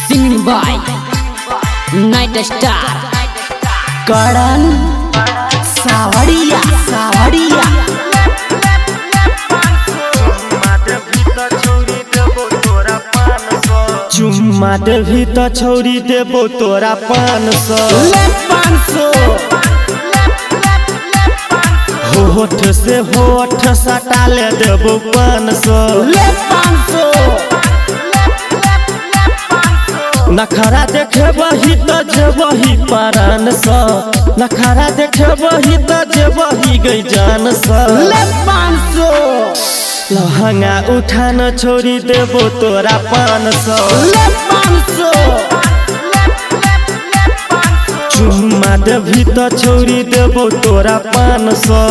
Singing by Night Star करण सावड़िया सावड़िया चुम्मा देवी तो छोड़ी देबो तोरा 500 होठ से होठ सटा ले देबो 500 नखरा देखे वही तो जेबही परान सा नखरा देखे वही तो जेबही गई जान सा लहंगा उठान छोड़ी देबो तोरा 500 चुम्मा देवी तो छोड़ी देबो तोरा 500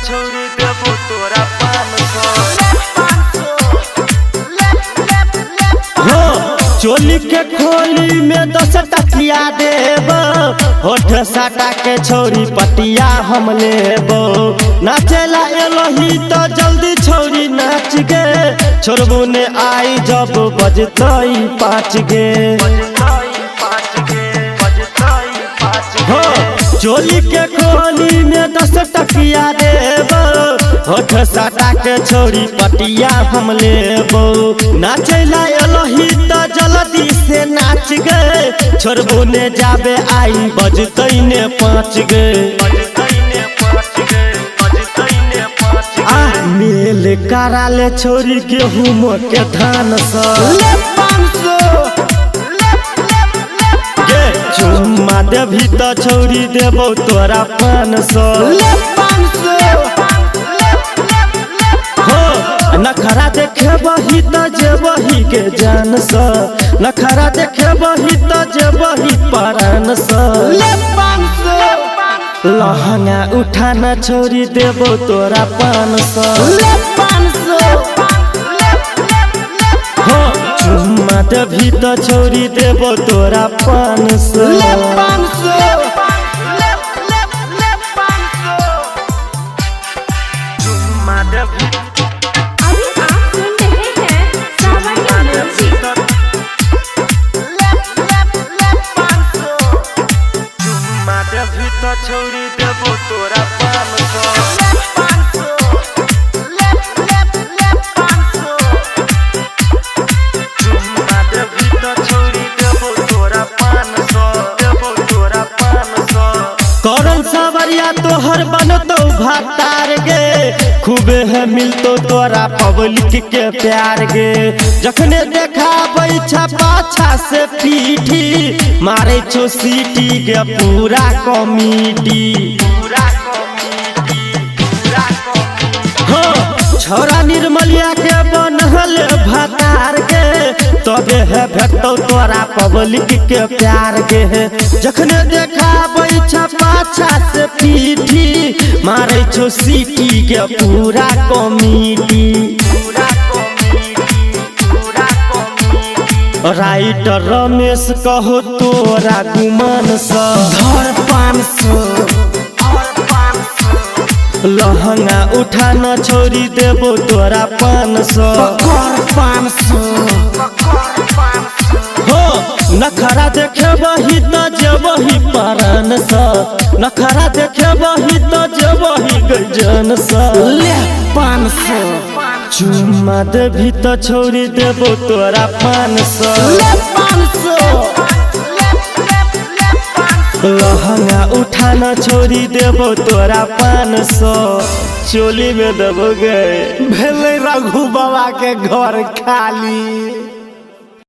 छोड़ी देबो तोरा 500 चोली के खोली में 10 टकिया देब होठ साटा के छोड़ी पटिया हम लेबो नाचेला एलोही तो जल्दी छोड़ी नाच गे छोड़बू ने आई जब बजतई 5 गे हो चोली के खोली में 10 टकिया देब होठ साटा के छोड़ी पटिया हम लेबो नाचेला एलोही तो जल्दी से नाच गे छोड़बू ने जाबे आई बजतई ने 5 गे मेल करा ले छोड़ी गेहूं के धान सा चुम्मा देवी तो छोड़ी देबो तोरा 500 हो नखरा देखे वही तो जेबही के जान सा नखरा देखे वही तो जेबही परान सा लहंगा उठाना छोड़ी देबो तोरा 500 हो चुम्मा देवी तो छोड़ी देबो तोरा 500 चुम्मा देवी अभी आप सुन रहे हैं सावड़िया म्यूजिक। चुम्मा देवी तो छोड़ी देबो तोरा 500 करण सावरिया तोहर बनतो भातार गे खूबे है मिलतो तोरा पब्लिक के प्यार गे जखने देखा बैठा पाछा से पीठी मारे छो सीटी गे पूरा कॉमेडी हो छोरा निर्मलिया के बनहल भातार गे तबे है भेटो तोरा पब्लिक के प्यार गे जखने देखा बैठा पाछा से पीठी मारे छो सीटी के पूरा कॉमेडी राइटर रमेश कहो तोरा गुमान सा धर 500 लहंगा उठाना छोड़ी देबो तोरा 500 हो नखरा देखे वही तो जेबही परान सा नखरा देखे वही तो जेबही गजन सा 500 चुम्मा देवी तो छोड़ी देबो तोरा 500 लहंगा उठाना छोड़ी देबो तोरा 500 चोली में देबो गए भेले रघु बाबा के घर खाली।